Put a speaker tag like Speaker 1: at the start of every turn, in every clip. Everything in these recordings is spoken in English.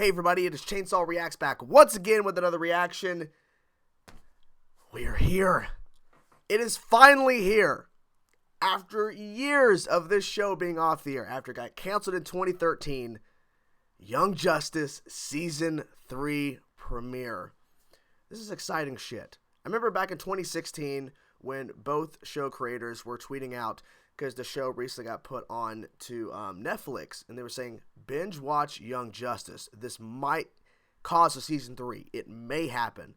Speaker 1: Hey everybody, it is Chainsaw Reacts back once again with another reaction. We are here. It is finally here. After years of this show being off the air, after it got canceled in 2013, Young Justice Season 3 premiere. This is exciting shit. I remember back in 2016 when both show creators were tweeting out, because the show recently got put on to Netflix, and they were saying, binge watch Young Justice. This might cause a season 3. It may happen.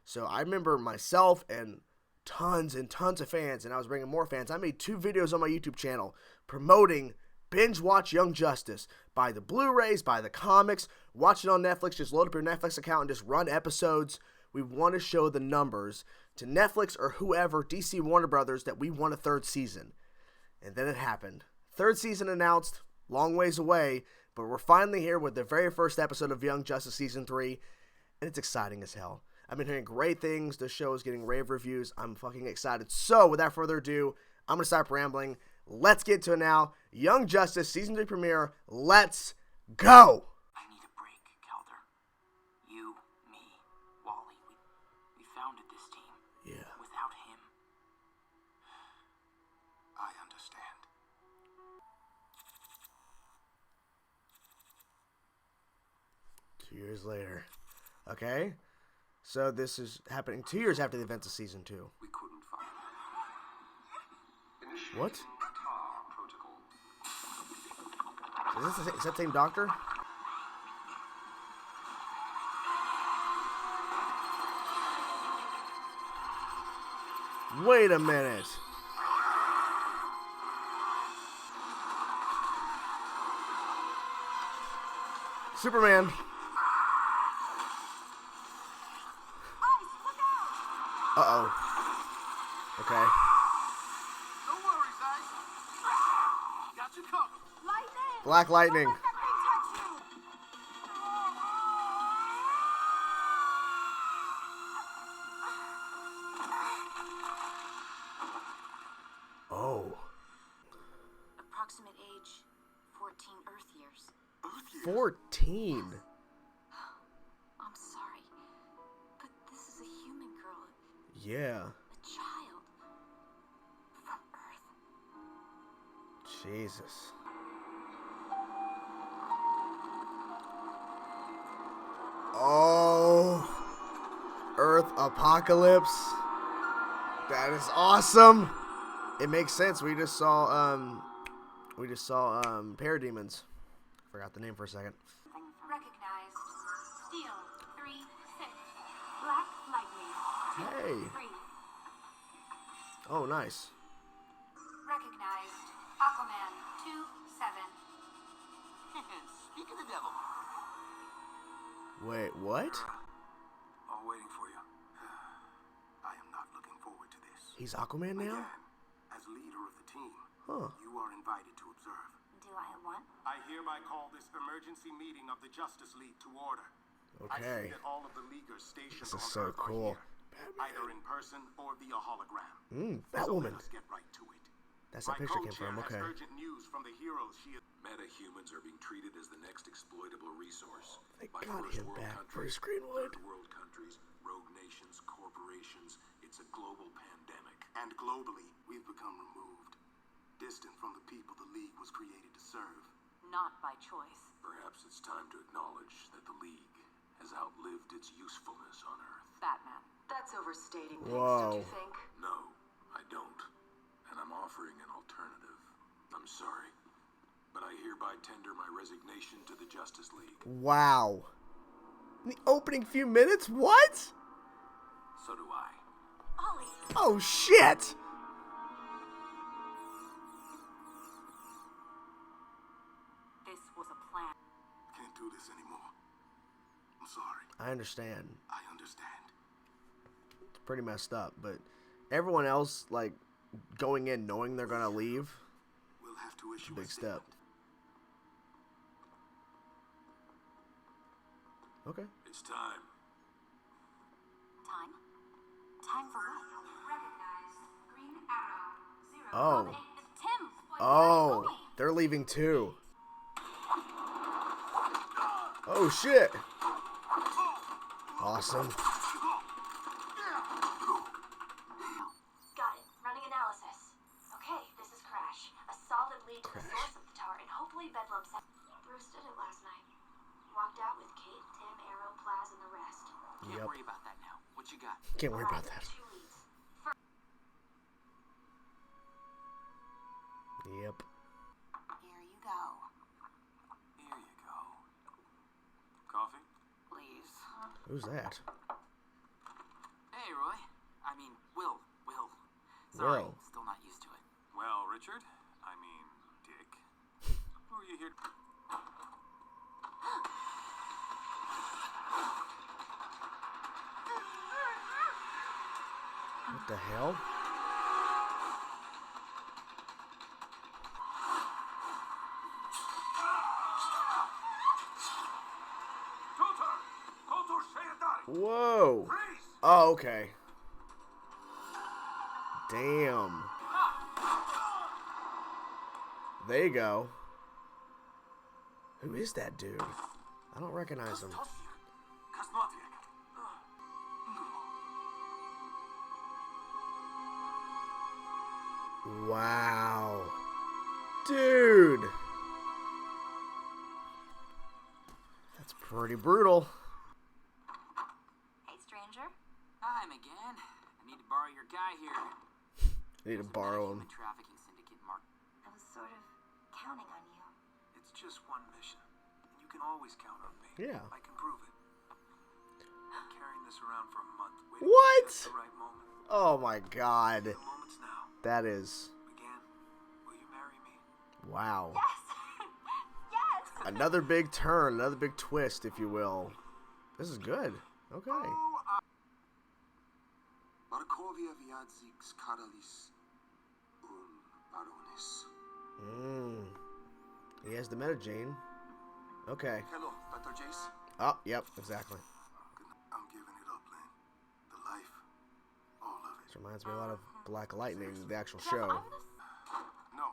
Speaker 1: So I remember myself and tons of fans, and I was bringing more fans. I made 2 videos on my YouTube channel promoting binge watch Young Justice. Buy the Blu-rays, buy the comics, watch it on Netflix. Just load up your Netflix account and just run episodes. We want to show the numbers to Netflix or whoever, DC Warner Brothers, that we want a 3rd season. And then it happened. 3rd season announced, long ways away, but we're finally here with the very first episode of Young Justice Season 3, and it's exciting as hell. I've been hearing great things. The show is getting rave reviews. I'm fucking excited. So, without further ado, I'm going to stop rambling. Let's get to it now. Young Justice Season 3 premiere. Let's go!
Speaker 2: I need a break, Calder. You, me, Wally, we founded this team.
Speaker 1: Yeah.
Speaker 2: Without him, I understand.
Speaker 1: 2 years later. Okay. So this is happening 2 years after the events of Season 2.
Speaker 2: We couldn't find him.
Speaker 1: What?
Speaker 2: Protocol.
Speaker 1: Is that the same doctor? Wait a minute. Superman. Uh-oh. Okay.
Speaker 2: Don't worry, Zach. Got you covered. Lightning!
Speaker 1: Black Lightning.
Speaker 2: Don't let that thing touch you.
Speaker 1: Oh.
Speaker 3: Approximate age, 14 Earth years.
Speaker 2: Earth years?
Speaker 1: 14.
Speaker 3: I'm sorry, but this is a human girl,
Speaker 1: Yeah.
Speaker 3: a child from Earth.
Speaker 1: Jesus. Oh. Earth apocalypse. That is awesome. It makes sense. We just saw parademons. Forgot the name for a second.
Speaker 3: Recognized. Steel 3-6. Black Lightning 2-3.
Speaker 1: Hey. Oh, nice.
Speaker 3: Recognized. Aquaman 2-7.
Speaker 2: Speak of the devil.
Speaker 1: Wait, what?
Speaker 2: I'm waiting for you. I am not looking forward to this.
Speaker 1: He's Aquaman now?
Speaker 2: Again, as leader of the team,
Speaker 1: Huh.
Speaker 2: you are invited to observe.
Speaker 3: Do I want?
Speaker 2: I hereby call this emergency meeting of the Justice League to order. I
Speaker 1: Okay.
Speaker 2: see that all of the Leaguers stationed
Speaker 1: This is
Speaker 2: on
Speaker 1: so
Speaker 2: Earth are
Speaker 1: cool.
Speaker 2: here, either in person or via hologram. So
Speaker 1: Batwoman.
Speaker 2: let us get right to it.
Speaker 1: That's that
Speaker 2: My
Speaker 1: picture came
Speaker 2: co-chair
Speaker 1: from.
Speaker 2: has
Speaker 1: Okay.
Speaker 2: urgent news from the heroes she is.
Speaker 4: Metahumans are being treated as the next exploitable resource.
Speaker 1: They
Speaker 4: by
Speaker 1: got
Speaker 4: first
Speaker 1: him
Speaker 4: world
Speaker 1: back for
Speaker 4: countries,
Speaker 1: his Greenwood.
Speaker 4: third world countries, rogue nations, corporations. It's a global pandemic.
Speaker 2: And globally, we've become removed, distant from the people the League was created to serve.
Speaker 3: Not by choice.
Speaker 4: Perhaps it's time to acknowledge that the League has outlived its usefulness on Earth.
Speaker 3: Batman. That's overstating things,
Speaker 1: Whoa.
Speaker 3: don't you think?
Speaker 4: No, I don't. And I'm offering an alternative. I'm sorry, but I hereby tender my resignation to the Justice League.
Speaker 1: Wow. In the opening few minutes? What?
Speaker 4: So do I.
Speaker 3: Ollie.
Speaker 1: Oh, shit.
Speaker 3: This was a plan.
Speaker 2: Can't do this anymore. I'm sorry.
Speaker 1: I understand.
Speaker 2: I understand.
Speaker 1: It's pretty messed up, but everyone else, like, going in knowing they're gonna leave,
Speaker 2: We'll have to issue
Speaker 1: big
Speaker 2: a
Speaker 1: step.
Speaker 2: statement.
Speaker 1: Okay.
Speaker 4: It's time.
Speaker 3: Time? Time for what? Recognized. Green Arrow. 0.
Speaker 1: Oh.
Speaker 3: Tim!
Speaker 1: Oh, they're leaving too. Oh, shit. Awesome.
Speaker 3: Got it. Running analysis. Okay, this is Crash. A solid lead to the source of the tower and hopefully Bedlam set. Bruce did it last night. Walked out with Kate, Tim, Arrow, Plaz, and the rest.
Speaker 2: Can't worry about that now. What you got?
Speaker 1: Can't worry about that.
Speaker 3: Two leads.
Speaker 1: Yep.
Speaker 3: Here you go.
Speaker 4: Here you go. Coffee?
Speaker 2: Please.
Speaker 1: Who's that?
Speaker 2: Hey, Roy. I mean, Will. Sorry,
Speaker 1: Will.
Speaker 2: still not used to it.
Speaker 4: Well, Richard, I mean, Dick. Who are you here?
Speaker 1: What the hell? Whoa. Oh, okay. Damn. There you go. Who is that dude? I don't recognize him. Wow. Dude. That's pretty brutal.
Speaker 3: Hey, stranger.
Speaker 2: Hi, again. I need to borrow your guy here.
Speaker 1: I need to borrow him.
Speaker 2: Human trafficking syndicate, Mark.
Speaker 3: I was sort of counting on you.
Speaker 4: It's just one mission, and you can always count on me.
Speaker 1: Yeah.
Speaker 4: I can prove it. I'm carrying this around for a month, waiting
Speaker 1: What?
Speaker 4: for just the right moment.
Speaker 1: Oh my god.
Speaker 4: The moment's now.
Speaker 1: That is.
Speaker 4: Again, will you marry me?
Speaker 1: Wow.
Speaker 3: Yes! Yes!
Speaker 1: Another big turn, another big twist, if you will. This is good. Okay.
Speaker 5: Markovia viadzix caralis un baronis.
Speaker 1: He has the metagene. Okay.
Speaker 5: Hello, Dr. Jace.
Speaker 1: Oh, yep, exactly.
Speaker 5: I'm giving it up, Lynn. The life, all of
Speaker 1: This
Speaker 5: it.
Speaker 1: reminds me a lot of Black Lightning, the actual show.
Speaker 5: No,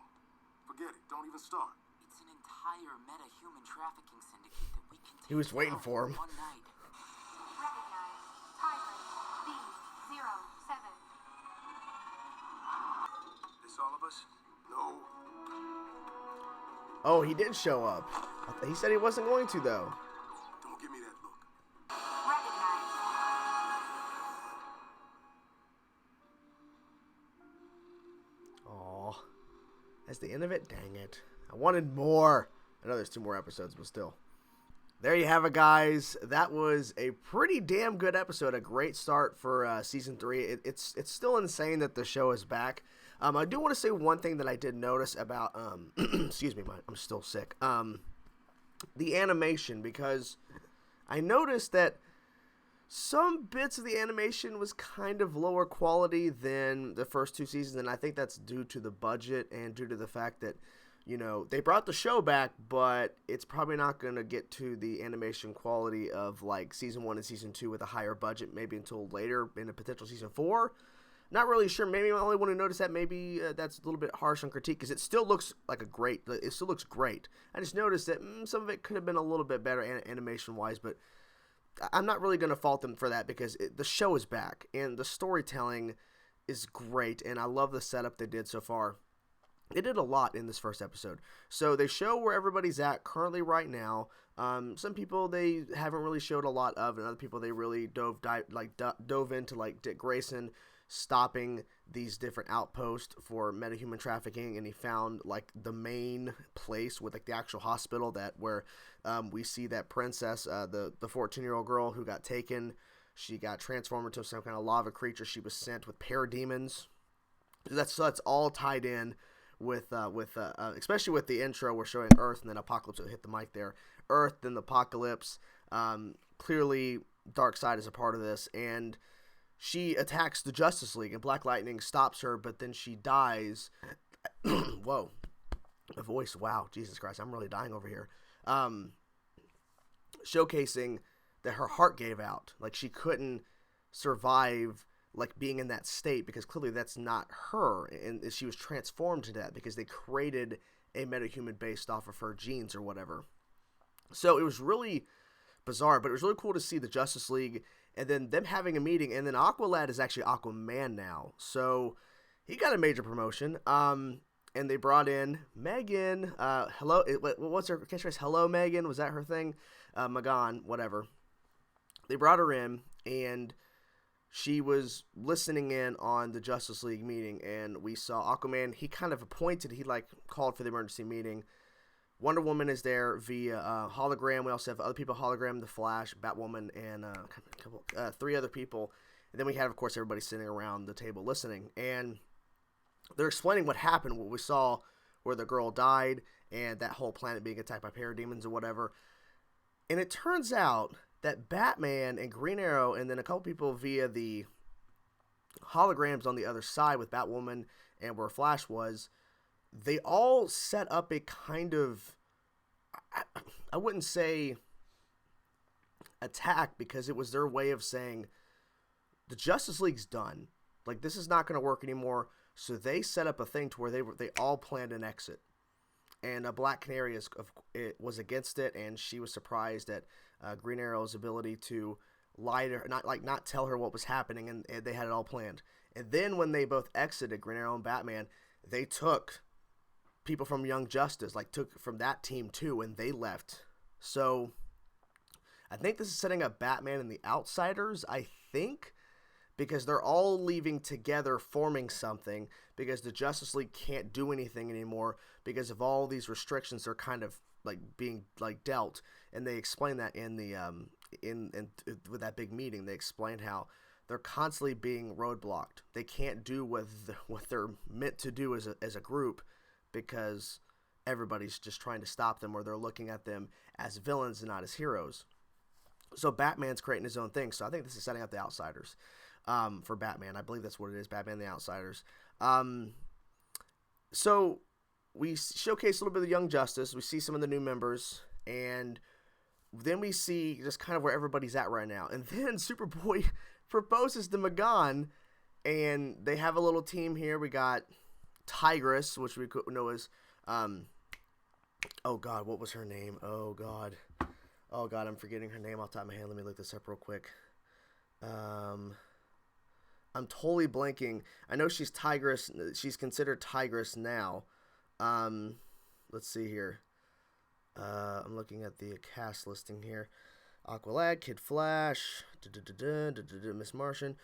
Speaker 5: forget it. Don't even start.
Speaker 2: It's an entire meta-human trafficking syndicate that we can take
Speaker 1: He was waiting
Speaker 2: down
Speaker 1: for him.
Speaker 2: in one night.
Speaker 3: Recognize. Tyson. B07.
Speaker 4: This all of us?
Speaker 5: No.
Speaker 1: Oh, he did show up. He said he wasn't going to, though.
Speaker 5: Don't give me that look.
Speaker 3: Recognize.
Speaker 1: Aw. That's the end of it? Dang it. I wanted more. I know there's 2 more episodes, but still. There you have it, guys. That was a pretty damn good episode. A great start for Season 3. It's still insane that the show is back. I do want to say one thing that I did notice about, excuse me, I'm still sick. The animation, because I noticed that some bits of the animation was kind of lower quality than the first 2 seasons, and I think that's due to the budget and due to the fact that, you know, they brought the show back, but it's probably not going to get to the animation quality of, like, Season 1 and Season 2 with a higher budget, maybe until later in a potential Season 4. Not really sure. Maybe I only want to notice that. Maybe that's a little bit harsh on critique, because it still looks like it still looks great. I just noticed that some of it could have been a little bit better animation-wise, but I'm not really going to fault them for that, because the show is back, and the storytelling is great, and I love the setup they did so far. They did a lot in this first episode. So they show where everybody's at currently right now. Some people they haven't really showed a lot of, and other people they really dove into, like Dick Grayson stopping these different outposts for metahuman trafficking, and he found like the main place with like the actual hospital that where we see that princess, the 14-year-old girl who got taken. She got transformed into some kind of lava creature. She was sent with parademons. So that's all tied in with especially with the intro. We're showing Earth and then Apocalypse. So hit the mic there. Earth, then the Apocalypse. Clearly, Darkseid is a part of this, and she attacks the Justice League, and Black Lightning stops her, but then she dies. Whoa. The voice, wow, Jesus Christ, I'm really dying over here. Showcasing that her heart gave out. Like, she couldn't survive, like, being in that state, because clearly that's not her, and she was transformed into that, because they created a metahuman based off of her genes or whatever. So it was really bizarre. But it was really cool to see the Justice League and then them having a meeting. And then Aqualad is actually Aquaman now. So he got a major promotion. And they brought in Megan. Hello. What's her catchphrase? Hello, Megan. Was that her thing? Magan, whatever. They brought her in, and she was listening in on the Justice League meeting, and we saw Aquaman. He kind of called for the emergency meeting. Wonder Woman is there via hologram. We also have other people hologram, The Flash, Batwoman, and three other people. And then we have, of course, everybody sitting around the table listening. And they're explaining what happened, what we saw, where the girl died, and that whole planet being attacked by parademons or whatever. And it turns out that Batman and Green Arrow, and then a couple people via the holograms on the other side with Batwoman and where Flash was, they all set up a kind of, I wouldn't say attack, because it was their way of saying the Justice League's done. Like, this is not going to work anymore. So they set up a thing to where they all planned an exit. And Black Canary was against it, and she was surprised at Green Arrow's ability to lie to her, not tell her what was happening, and they had it all planned. And then when they both exited, Green Arrow and Batman, they took people from Young Justice, took from that team too, and they left. So I think this is setting up Batman and the Outsiders, I think, because they're all leaving together, forming something, because the Justice League can't do anything anymore because of all these restrictions they're kind of being dealt. And they explain that in the with that big meeting. They explained how they're constantly being roadblocked. They can't do what they're meant to do as a group, because everybody's just trying to stop them, or they're looking at them as villains and not as heroes. So Batman's creating his own thing. So I think this is setting up the Outsiders. For Batman. I believe that's what it is, Batman and the Outsiders. So we showcase a little bit of Young Justice. We see some of the new members, and then we see just kind of where everybody's at right now. And then Superboy proposes to Magan, and they have a little team here. We got Tigress, which we know as, oh God, what was her name? Oh God, I'm forgetting her name off the top of my head. Let me look this up real quick. I'm totally blanking. I know she's Tigress. She's considered Tigress now. Let's see here. I'm looking at the cast listing here. Aqualad, Kid Flash, Miss Martian,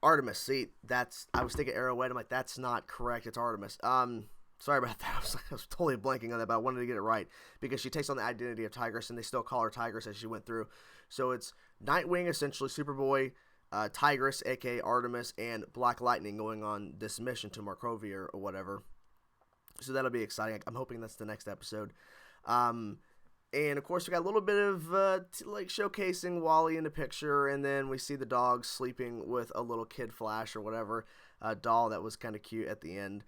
Speaker 1: Artemis. See, I was thinking Arrowhead. I'm like, that's not correct. It's Artemis. Sorry about that. I was totally blanking on that, but I wanted to get it right, because she takes on the identity of Tigress, and they still call her Tigress as she went through. So it's Nightwing, essentially, Superboy, Tigress, aka Artemis, and Black Lightning going on this mission to Markovia or whatever. So that'll be exciting. I'm hoping that's the next episode. And of course, we got a little bit of showcasing Wally in the picture, and then we see the dog sleeping with a little Kid Flash or whatever doll that was kind of cute at the end.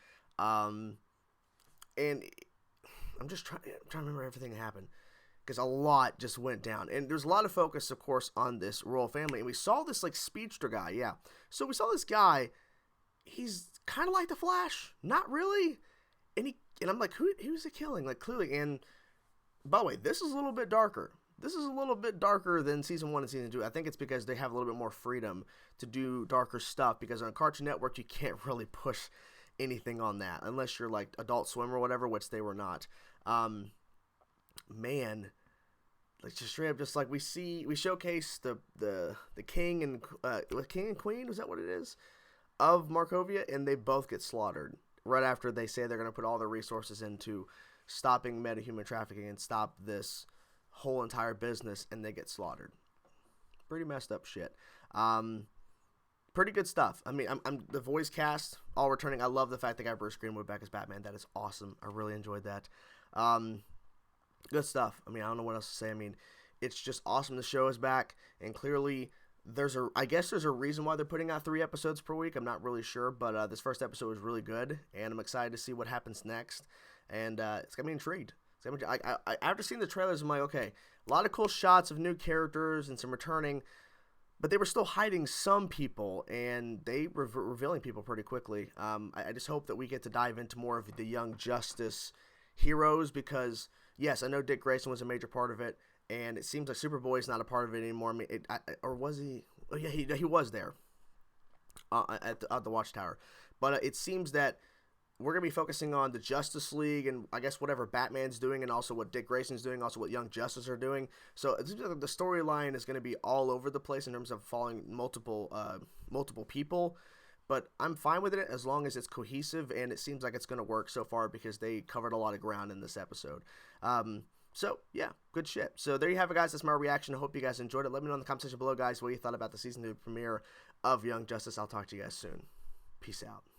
Speaker 1: And I'm just trying to remember everything that happened, because a lot just went down. And there's a lot of focus, of course, on this royal family. And we saw this, speedster guy, yeah. So we saw this guy. He's kind of like the Flash. Not really. And I'm like, who's he killing? Clearly. And, by the way, this is a little bit darker. This is a little bit darker than Season 1 and Season 2. I think it's because they have a little bit more freedom to do darker stuff, because on Cartoon Network, you can't really push anything on that, unless you're, Adult Swim or whatever, which they were not. Man, just straight up, we showcase the king and queen, is that what it is, of Markovia, and they both get slaughtered right after they say they're going to put all their resources into stopping metahuman trafficking and stop this whole entire business, and they get slaughtered. Pretty messed up shit. Pretty good stuff. I mean, I'm the voice cast all returning. I love the fact they got Bruce Greenwood back as Batman. That is awesome. I really enjoyed that. Good stuff. I mean, I don't know what else to say. I mean, it's just awesome the show is back, and clearly I guess there's a reason why they're putting out 3 episodes per week. I'm not really sure, but this first episode was really good, and I'm excited to see what happens next, and it's got me intrigued. After seeing the trailers, I'm like, okay, a lot of cool shots of new characters and some returning, but they were still hiding some people, and they were revealing people pretty quickly. I just hope that we get to dive into more of the Young Justice heroes, because yes, I know Dick Grayson was a major part of it, and it seems like Superboy's not a part of it anymore. I mean, or was he? Oh yeah, he was there at the Watchtower, but it seems that we're going to be focusing on the Justice League and I guess whatever Batman's doing, and also what Dick Grayson's doing, also what Young Justice are doing. So the storyline is going to be all over the place in terms of following multiple people. But I'm fine with it as long as it's cohesive, and it seems like it's going to work so far because they covered a lot of ground in this episode. So, yeah, good shit. So there you have it, guys. That's my reaction. I hope you guys enjoyed it. Let me know in the comment section below, guys, what you thought about the season 2 premiere of Young Justice. I'll talk to you guys soon. Peace out.